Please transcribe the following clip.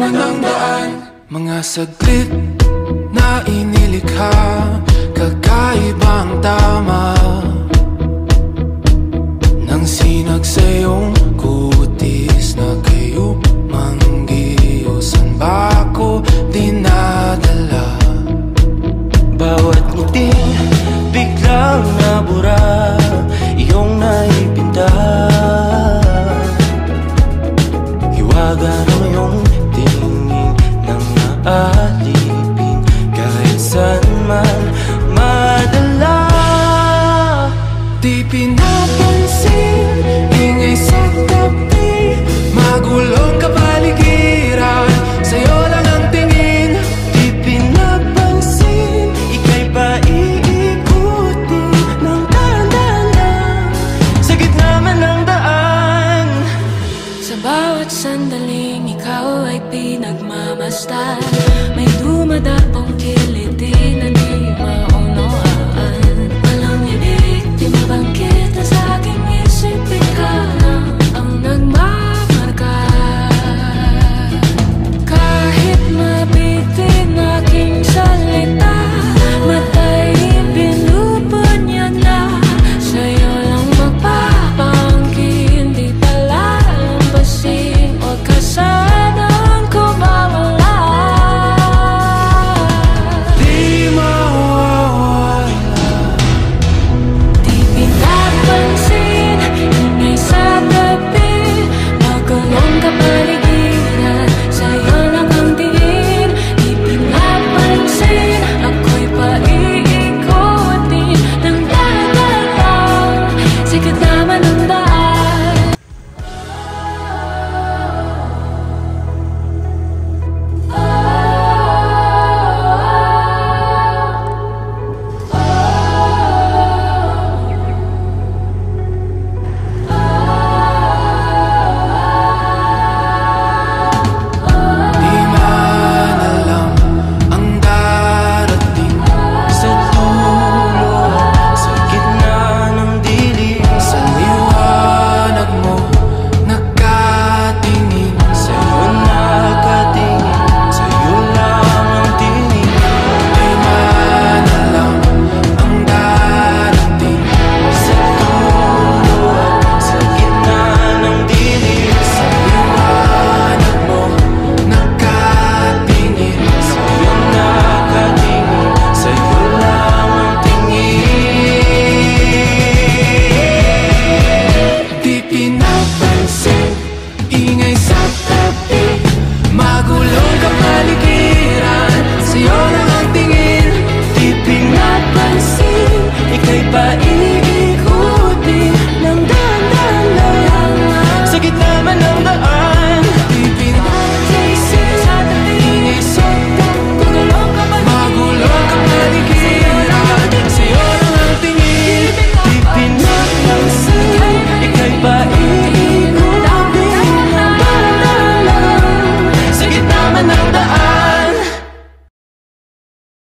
man ang daan. Mga saglit na inilikha, kakaibang tama nang sinag sa iyong kutis na kayo manggiusan ba ako dinadala? Bawat ngiti biglang nabura, iyong naipinta. Hiwaga ng iyong tingin nang naalipin, kahit saan man madala. Di pinapansin, ingay sa tabi, magulong ka pa